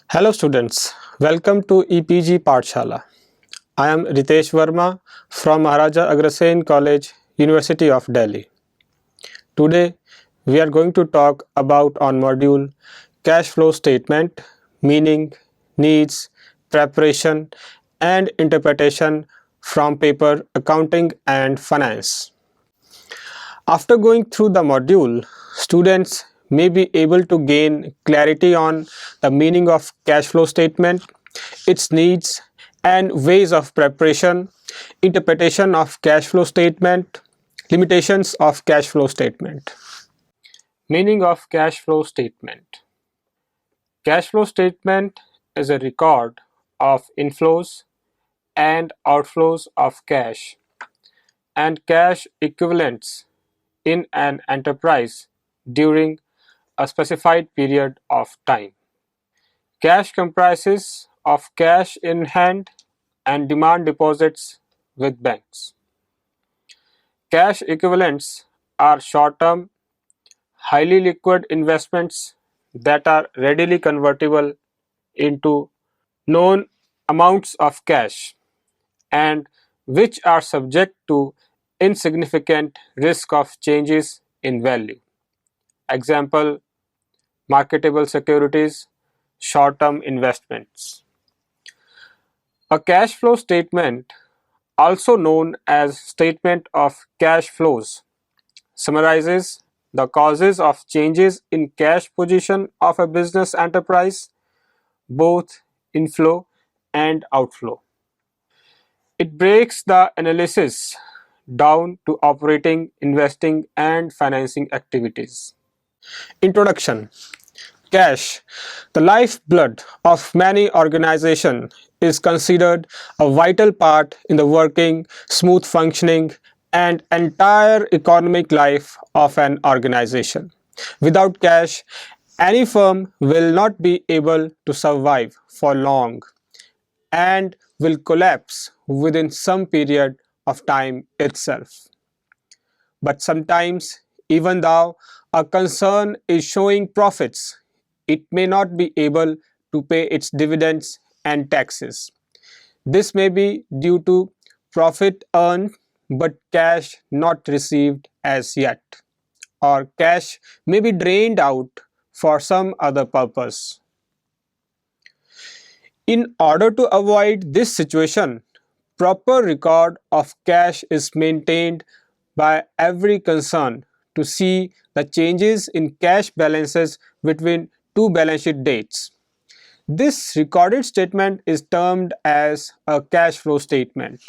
Hello students, welcome to EPG Pathshala. I am Ritesh Verma from Maharaja Agrasen College, University of Delhi. Today we are going to talk about on module cash flow statement, meaning, needs, preparation and interpretation from paper accounting and finance. After going through the module, students may be able to gain clarity on the meaning of cash flow statement, its needs and ways of preparation, interpretation of cash flow statement, limitations of cash flow statement. Meaning of cash flow statement. Cash flow statement is a record of inflows and outflows of cash and cash equivalents in an enterprise during a specified period of time. Cash comprises of cash in hand and demand deposits with banks. Cash equivalents are short-term, highly liquid investments that are readily convertible into known amounts of cash and which are subject to insignificant risk of changes in value. Example, marketable securities, short-term investments. A cash flow statement, also known as statement of cash flows, summarizes the causes of changes in cash position of a business enterprise, both inflow and outflow. It breaks the analysis down to operating, investing, and financing activities. Introduction. Cash, the lifeblood of many organizations, is considered a vital part in the working, smooth functioning, and entire economic life of an organization. Without cash, any firm will not be able to survive for long and will collapse within some period of time itself. But sometimes, even though a concern is showing profits, it may not be able to pay its dividends and taxes. This may be due to profit earned but cash not received as yet, or cash may be drained out for some other purpose. In order to avoid this situation, proper record of cash is maintained by every concern to see the changes in cash balances between two balance sheet dates. This recorded statement is termed as a cash flow statement.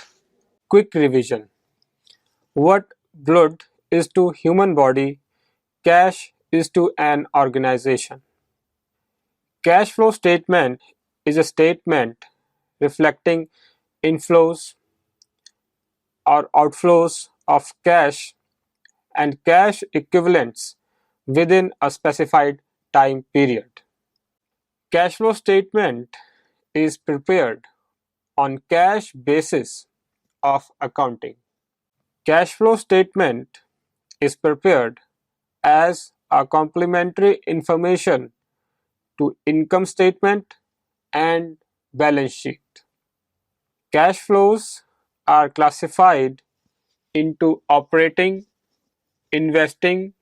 Quick revision. What blood is to human body, cash is to an organization. Cash flow statement is a statement reflecting inflows or outflows of cash and cash equivalents within a specified time period. Cash flow statement is prepared on cash basis of accounting. Cash flow statement is prepared as a complementary information to income statement and balance sheet. Cash flows are classified into operating, investing,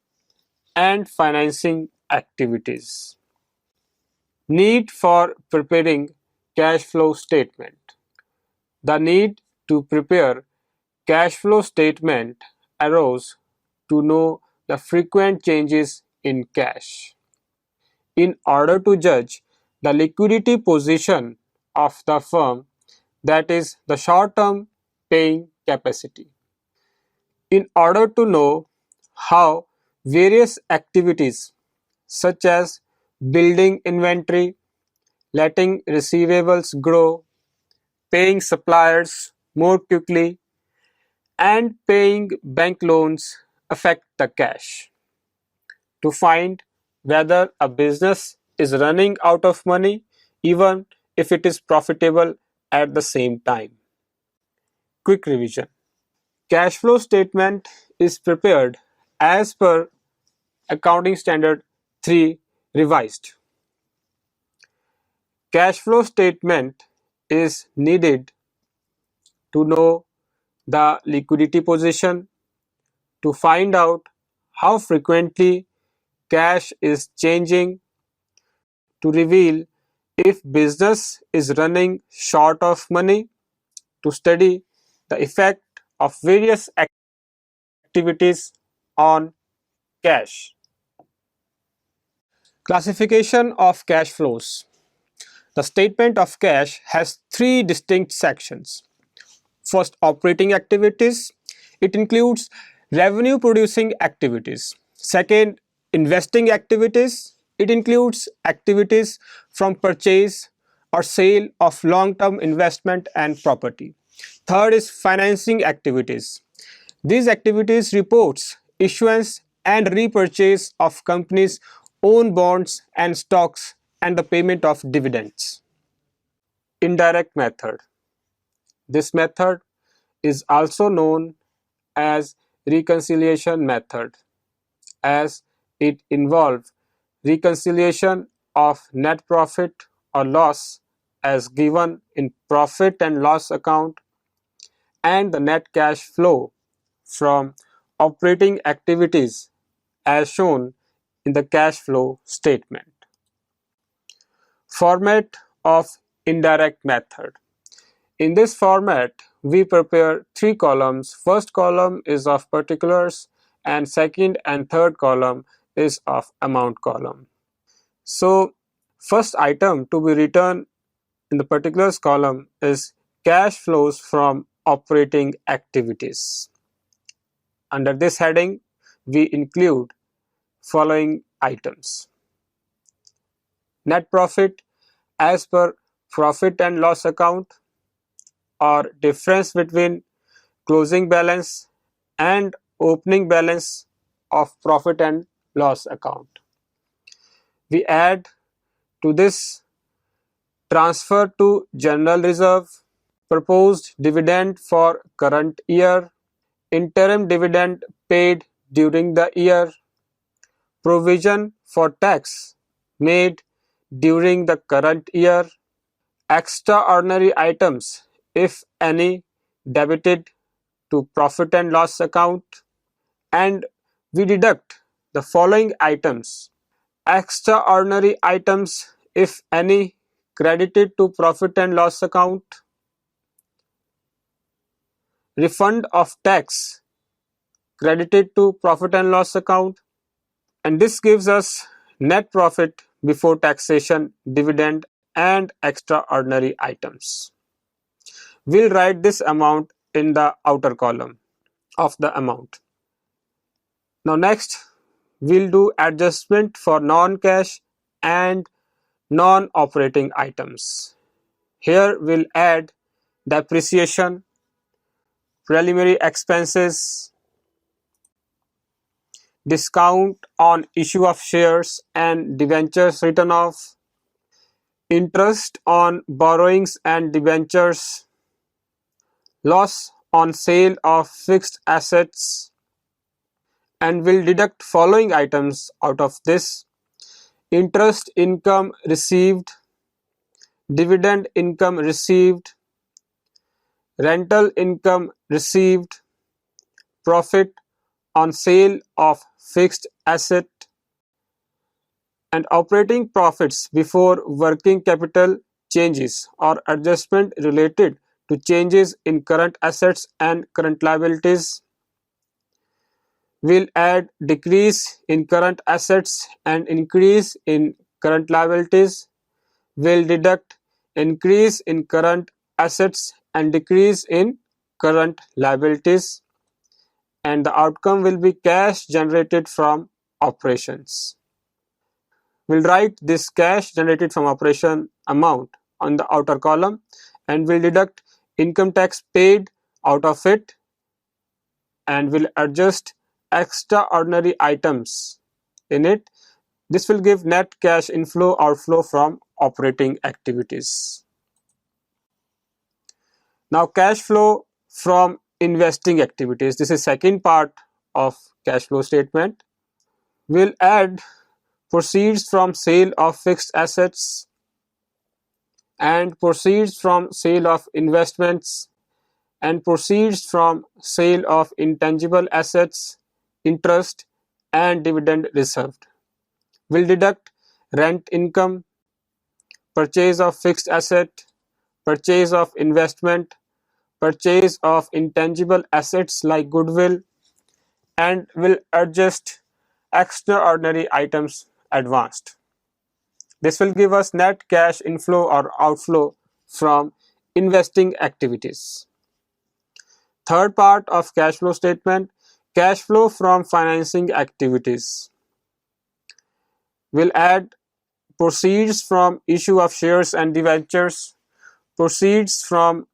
and financing activities. Need for preparing cash flow statement. The need to prepare cash flow statement arose to know the frequent changes in cash. In order to judge the liquidity position of the firm, that is the short-term paying capacity. In order to know how various activities such as building inventory, letting receivables grow, paying suppliers more quickly, and paying bank loans affect the cash. To find whether a business is running out of money even if it is profitable at the same time. Quick revision. Cash flow statement is prepared as per Accounting Standard 3 revised. cash flow statement is needed to know the liquidity position, to find out how frequently cash is changing, to reveal if business is running short of money, to study the effect of various activities on cash. Classification of cash flows. The statement of cash has three distinct sections. First, operating activities. It includes revenue producing activities. Second, investing activities. It includes activities from purchase or sale of long-term investment and property. Third is financing activities. These activities reports issuance and repurchase of companies' own bonds and stocks and the payment of dividends. Indirect method. This method is also known as reconciliation method, as it involves reconciliation of net profit or loss as given in profit and loss account and the net cash flow from operating activities as shown in the cash flow statement. Format of indirect method. In this format, we prepare three columns. First column is of particulars and second and third column is of amount column. So, first item to be written in the particulars column is cash flows from operating activities. Under this heading, we include following items. Net profit as per profit and loss account, or difference between closing balance and opening balance of profit and loss account. We add to this transfer to general reserve, proposed dividend for current year, interim dividend paid during the year, provision for tax made during the current year, extraordinary items, if any, debited to profit and loss account, and we deduct the following items: extraordinary items, if any, credited to profit and loss account, refund of tax credited to profit and loss account, and this gives us net profit before taxation, dividend and extraordinary items. We'll write this amount in the outer column of the amount. Now next, we'll do adjustment for non-cash and non-operating items. Here we'll add depreciation, preliminary expenses, discount on issue of shares and debentures written off, interest on borrowings and debentures, loss on sale of fixed assets, and will deduct following items out of this: interest income received, dividend income received, rental income received, profit on sale of fixed asset, and operating profits before working capital changes or adjustment related to changes in current assets and current liabilities. Will add decrease in current assets and increase in current liabilities. Will deduct increase in current assets and decrease in current liabilities, and the outcome will be cash generated from operations. We'll write this cash generated from operation amount on the outer column, and we'll deduct income tax paid out of it, and we'll adjust extraordinary items in it. This will give net cash inflow outflow from operating activities. Now cash flow from investing activities. This is second part of cash flow statement. We'll add proceeds from sale of fixed assets, and proceeds from sale of investments and proceeds from sale of intangible assets, interest and dividend reserved. Will deduct rent income, purchase of fixed asset, purchase of investment, purchase of intangible assets like goodwill, and will adjust extraordinary items advanced. This will give us net cash inflow or outflow from investing activities. Third part of cash flow statement, cash flow from financing activities. Will add proceeds from issue of shares and debentures, proceeds from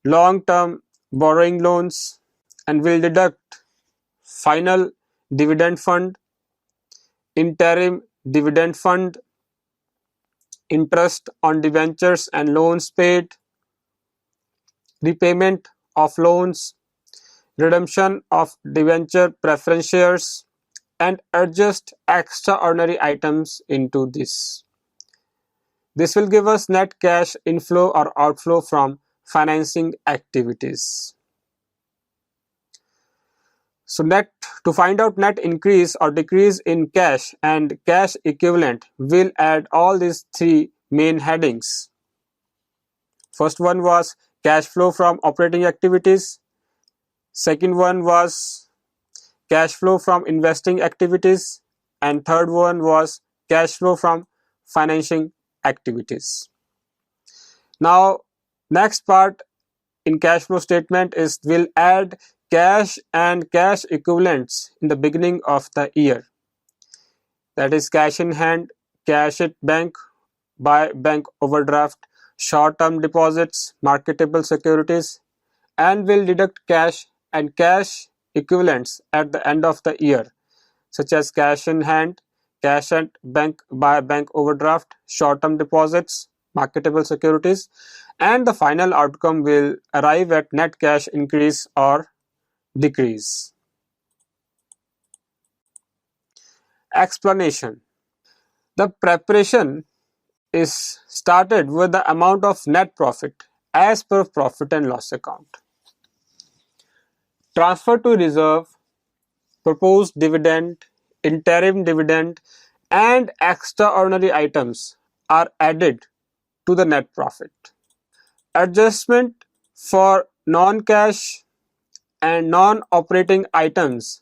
long-term borrowing loans, and will deduct final dividend fund, interim dividend fund, interest on debentures and loans paid, repayment of loans, redemption of debenture preference shares, and adjust extraordinary items into this. This will give us net cash inflow or outflow from financing activities. So to find out net increase or decrease in cash and cash equivalent, we'll add all these three main headings. First one was cash flow from operating activities. Second one was cash flow from investing activities. And third one was cash flow from financing activities. Now, next part in cash flow statement is we'll add cash and cash equivalents in the beginning of the year. That is cash in hand, cash at bank, by bank overdraft, short-term deposits, marketable securities, and will deduct cash and cash equivalents at the end of the year, such as cash in hand, cash at bank by bank overdraft, short-term deposits, marketable securities, and the final outcome will arrive at net cash increase or decrease. Explanation. The preparation is started with the amount of net profit as per profit and loss account. Transfer to reserve, proposed dividend, interim dividend, and extraordinary items are added to the net profit. Adjustment for non-cash and non-operating items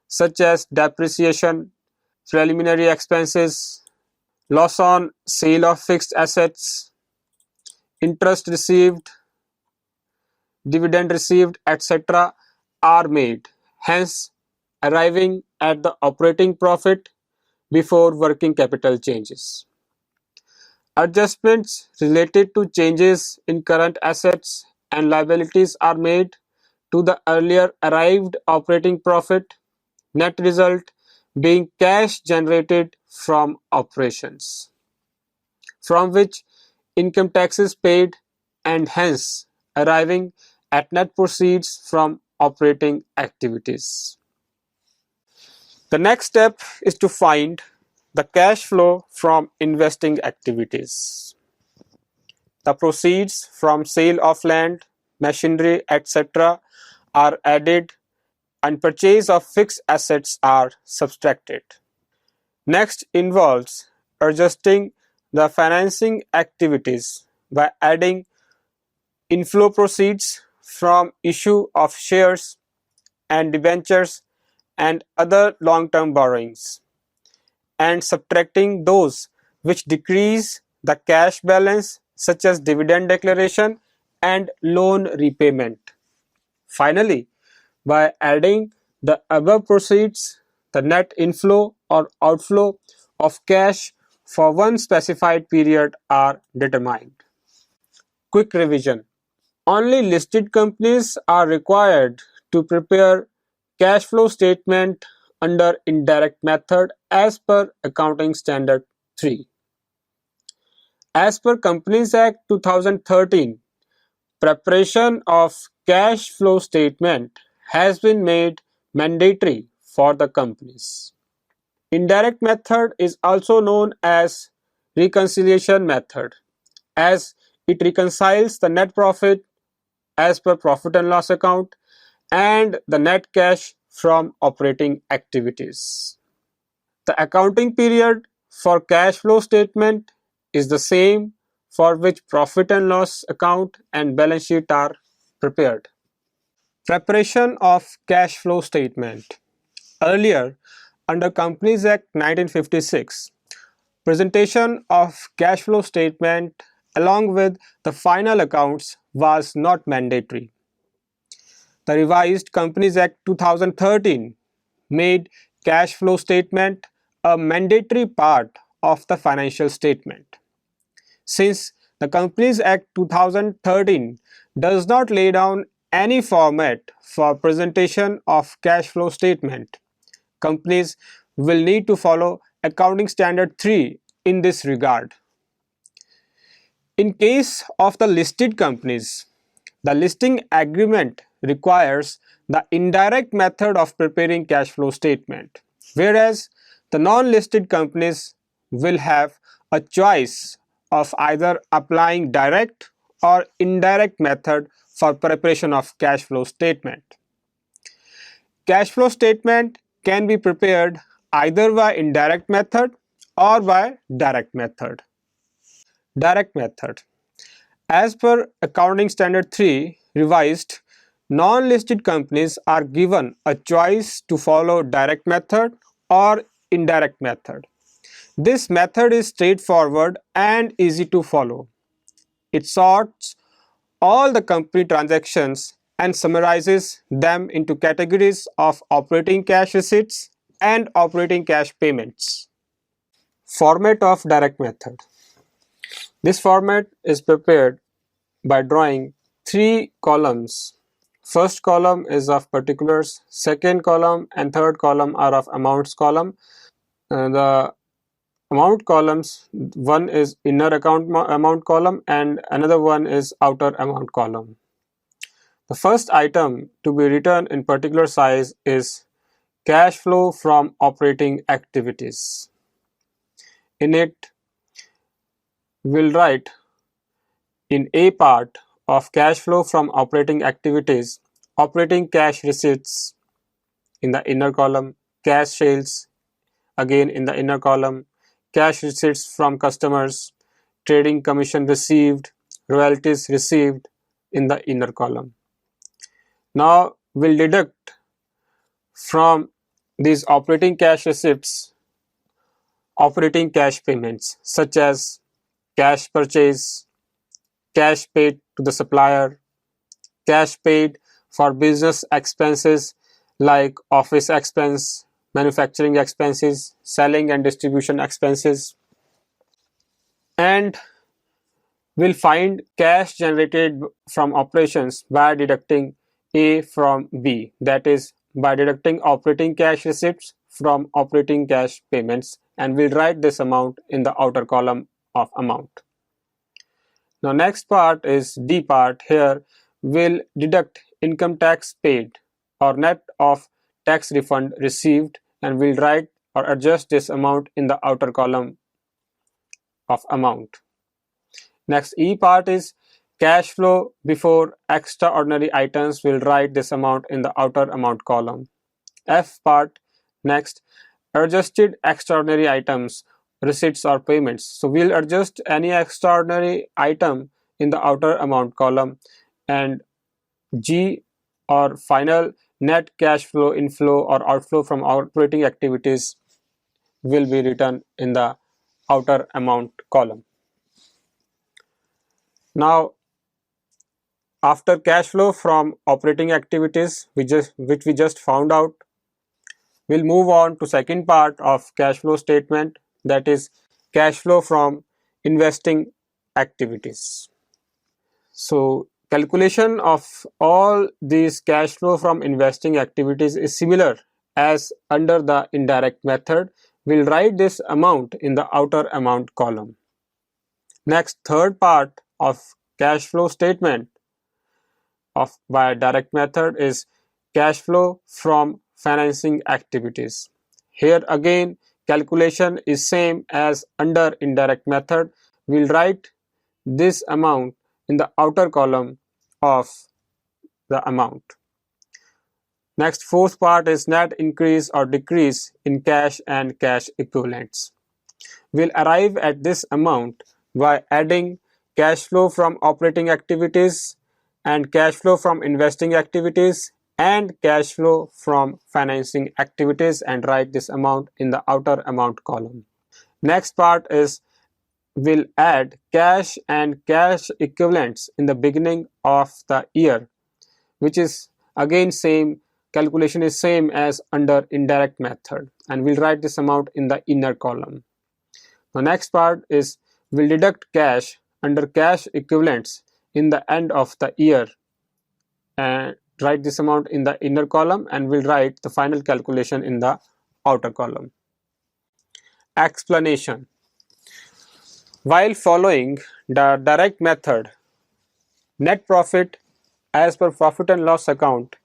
such as depreciation, preliminary expenses, loss on sale of fixed assets, interest received, dividend received, etc. are made, hence arriving at the operating profit before working capital changes. Adjustments related to changes in current assets and liabilities are made to the earlier arrived operating profit, net result being cash generated from operations, from which income tax is paid, and hence arriving at net proceeds from operating activities. The next step is to find the cash flow from investing activities. The proceeds from sale of land, machinery, etc. are added and purchase of fixed assets are subtracted. Next involves adjusting the financing activities by adding inflow proceeds from issue of shares and debentures and other long-term borrowings, and subtracting those which decrease the cash balance such as dividend declaration and loan repayment. Finally, by adding the above proceeds, the net inflow or outflow of cash for one specified period are determined. Quick revision. Only listed companies are required to prepare cash flow statement under indirect method as per Accounting Standard 3. As per Companies Act 2013, preparation of cash flow statement has been made mandatory for the companies. Indirect method is also known as reconciliation method, as it reconciles the net profit as per profit and loss account and the net cash from operating activities. The accounting period for cash flow statement is the same for which profit and loss account and balance sheet are prepared. Preparation of cash flow statement. Earlier, under Companies Act 1956, presentation of cash flow statement along with the final accounts was not mandatory. The revised Companies Act 2013 made cash flow statement a mandatory part of the financial statement. Since the Companies Act 2013 does not lay down any format for presentation of cash flow statement, companies will need to follow Accounting Standard 3 in this regard. In case of the listed companies, the listing agreement requires the indirect method of preparing cash flow statement, whereas the non-listed companies will have a choice of either applying direct or indirect method for preparation of cash flow statement. Cash flow statement can be prepared either by indirect method or by direct method. Direct method. As per Accounting Standard 3 revised, non-listed companies are given a choice to follow direct method or indirect method. This method is straightforward and easy to follow. It sorts all the company transactions and summarizes them into categories of operating cash receipts and operating cash payments. Format of direct method. This format is prepared by drawing three columns. First column is of particulars, second column and third column are of amounts column. The amount columns, one is inner amount column and another one is outer amount column. The first item to be written in particular size is cash flow from operating activities. In it, we'll write in A part of cash flow from operating activities, operating cash receipts in the inner column, cash sales again in the inner column, cash receipts from customers, trading commission received, royalties received in the inner column. Now we'll deduct from these operating cash receipts operating cash payments such as cash purchase, cash paid to the supplier, cash paid for business expenses like office expense, manufacturing expenses, selling and distribution expenses, and we'll find cash generated from operations by deducting A from B, that is by deducting operating cash receipts from operating cash payments, and we'll write this amount in the outer column of amount. Now next part is D part. Here we'll deduct income tax paid or net of tax refund received, and we'll write or adjust this amount in the outer column of amount. Next E part is cash flow before extraordinary items. We'll write this amount in the outer amount column. F part, next adjusted extraordinary items, receipts or payments. So we'll adjust any extraordinary item in the outer amount column, and G or final net cash flow inflow or outflow from operating activities will be written in the outer amount column. Now after cash flow from operating activities which we just found out, we'll move on to second part of cash flow statement, that is cash flow from investing activities. So calculation of all these cash flow from investing activities is similar as under the indirect method. We'll write this amount in the outer amount column. Next, third part of cash flow statement by direct method is cash flow from financing activities. Here again calculation is same as under indirect method. We'll write this amount in the outer column of the amount. Next, fourth part is net increase or decrease in cash and cash equivalents. We'll arrive at this amount by adding cash flow from operating activities and cash flow from investing activities and cash flow from financing activities and write this amount in the outer amount column. Next part is we'll add cash and cash equivalents in the beginning of the year, which is again same calculation is same as under indirect method, and we'll write this amount in the inner column. The next part is we'll deduct cash under cash equivalents in the end of the year and write this amount in the inner column, and we'll write the final calculation in the outer column. Explanation. While following the direct method, net profit as per profit and loss account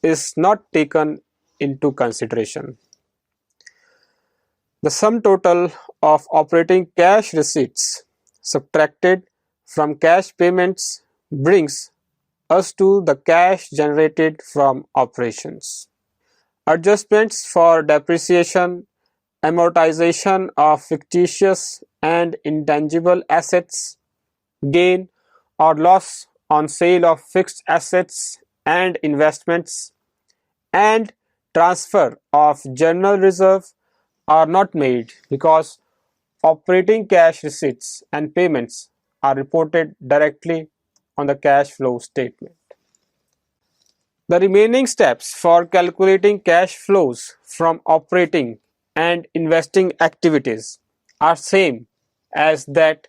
is not taken into consideration. The sum total of operating cash receipts subtracted from cash payments brings us to the cash generated from operations. Adjustments for depreciation, amortization of fictitious and intangible assets, gain or loss on sale of fixed assets and investments, and transfer of general reserve are not made because operating cash receipts and payments are reported directly on the cash flow statement. The remaining steps for calculating cash flows from operating and investing activities are same as that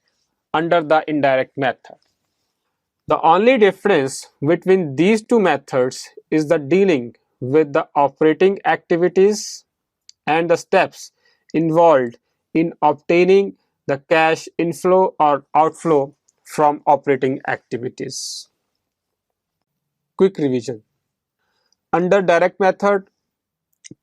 under the indirect method. The only difference between these two methods is the dealing with the operating activities and the steps involved in obtaining the cash inflow or outflow from operating activities. Quick revision. Under direct method,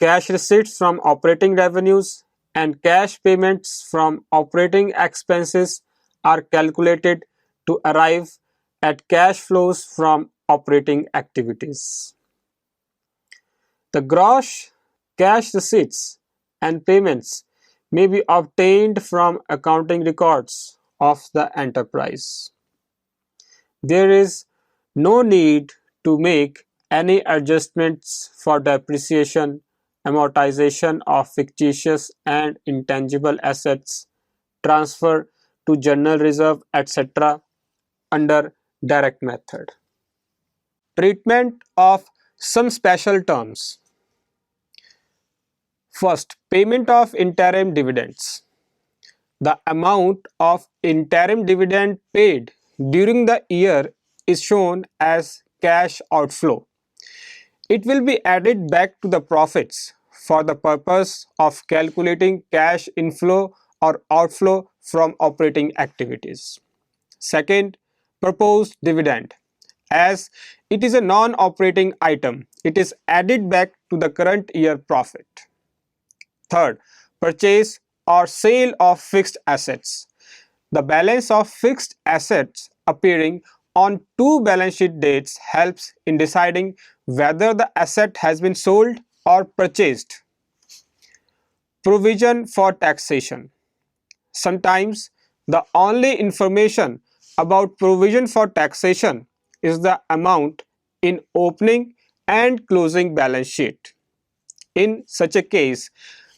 cash receipts from operating revenues and cash payments from operating expenses are calculated to arrive at cash flows from operating activities. The gross cash receipts and payments may be obtained from accounting records of the enterprise. There is no need to make any adjustments for depreciation, amortization of fictitious and intangible assets, transfer to general reserve, etc. under direct method. Treatment of some special terms. First, payment of interim dividends. The amount of interim dividend paid during the year is shown as cash outflow. It will be added back to the profits for the purpose of calculating cash inflow or outflow from operating activities. Second, proposed dividend. As it is a non-operating item, it is added back to the current year profit. Third, purchase or sale of fixed assets. The balance of fixed assets appearing on two balance sheet dates helps in deciding whether the asset has been sold or purchased. Provision for taxation. Sometimes the only information about provision for taxation is the amount in opening and closing balance sheet. In such a case,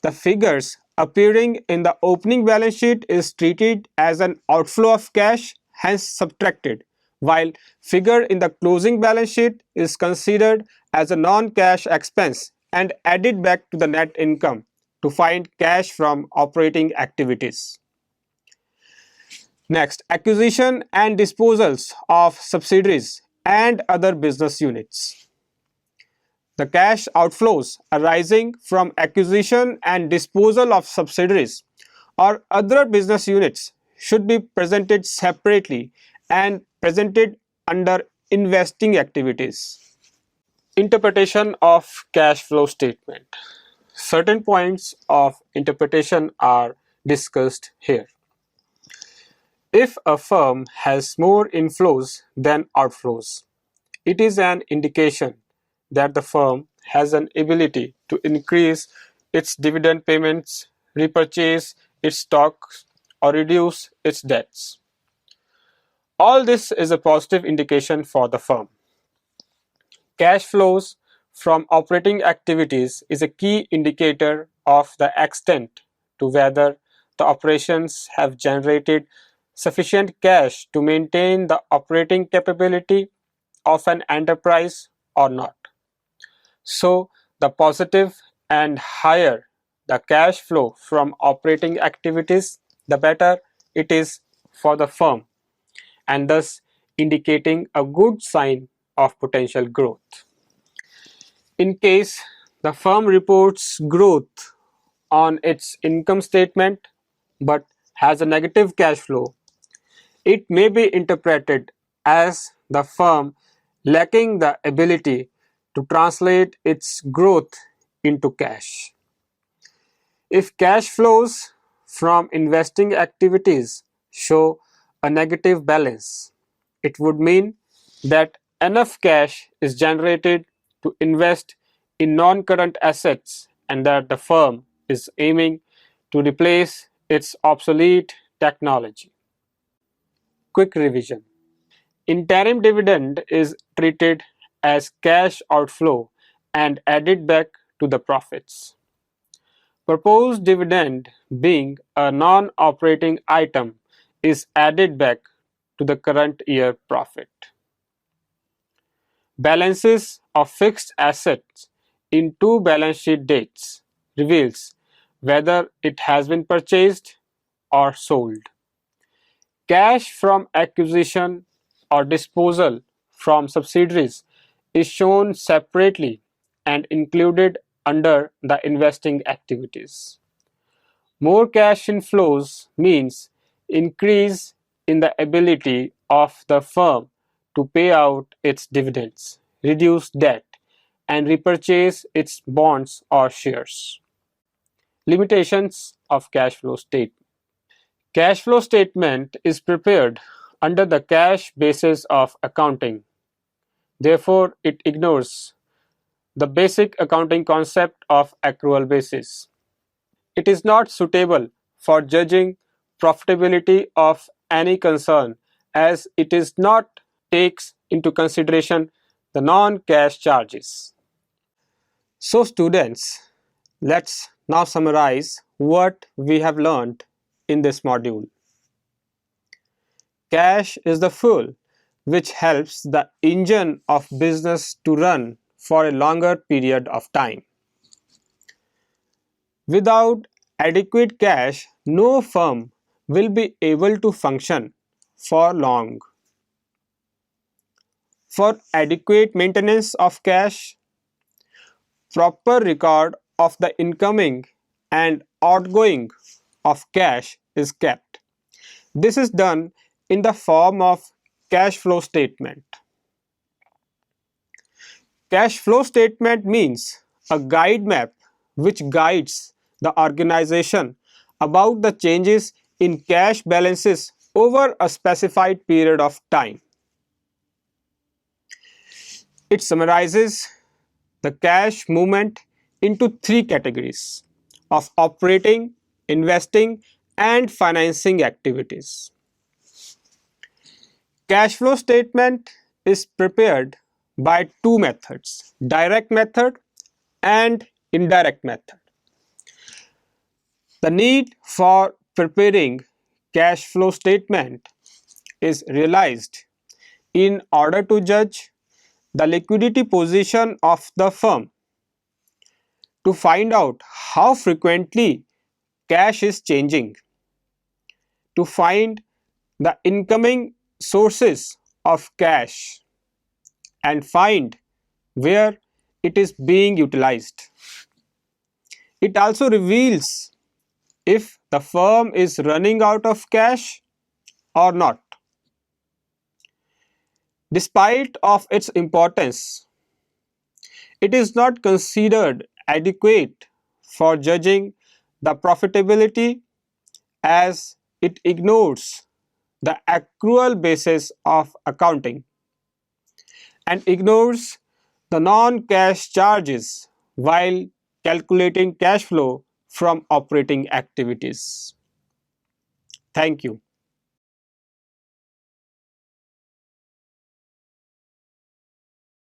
the figures appearing in the opening balance sheet is treated as an outflow of cash, hence subtracted, while figure in the closing balance sheet is considered as a non-cash expense and added back to the net income to find cash from operating activities. Next, acquisition and disposals of subsidiaries and other business units. The cash outflows arising from acquisition and disposal of subsidiaries or other business units should be presented separately and presented under investing activities. Interpretation of cash flow statement. Certain points of interpretation are discussed here. If a firm has more inflows than outflows, it is an indication that the firm has an ability to increase its dividend payments, repurchase its stocks, or reduce its debts. All this is a positive indication for the firm. Cash flows from operating activities is a key indicator of the extent to whether the operations have generated sufficient cash to maintain the operating capability of an enterprise or not. So, the positive and higher the cash flow from operating activities, the better it is for the firm, and thus indicating a good sign of potential growth. In case the firm reports growth on its income statement but has a negative cash flow, it may be interpreted as the firm lacking the ability to translate its growth into cash. If cash flows from investing activities show a negative balance, it would mean that enough cash is generated to invest in non-current assets and that the firm is aiming to replace its obsolete technology. Quick revision. Interim dividend is treated as cash outflow and added back to the profits. Proposed dividend, being a non-operating item, is added back to the current year profit. Balances of fixed assets in two balance sheet dates reveals whether it has been purchased or sold. Cash from acquisition or disposal from subsidiaries is shown separately and included under the investing activities. More cash inflows means increase in the ability of the firm to pay out its dividends, reduce debt, and repurchase its bonds or shares. Limitations of cash flow statement. Cash flow statement is prepared under the cash basis of accounting. Therefore, it ignores the basic accounting concept of accrual basis. It is not suitable for judging profitability of any concern as it is not takes into consideration the non-cash charges. So students, let's now summarize what we have learned in this module. Cash is the fuel which helps the engine of business to run for a longer period of time. Without adequate cash, no firm will be able to function for long. For adequate maintenance of cash, proper record of the incoming and outgoing of cash is kept. This is done in the form of cash flow statement. Cash flow statement means a guide map which guides the organization about the changes in cash balances over a specified period of time. It summarizes the cash movement into three categories of operating, investing, and financing activities. Cash flow statement is prepared by two methods, direct method and indirect method. The need for preparing cash flow statement is realized in order to judge the liquidity position of the firm, to find out how frequently cash is changing, to find the incoming sources of cash and find where it is being utilized. It also reveals if the firm is running out of cash or not. Despite of its importance, it is not considered adequate for judging the profitability as it ignores the accrual basis of accounting and ignores the non-cash charges while calculating cash flow from operating activities. Thank you.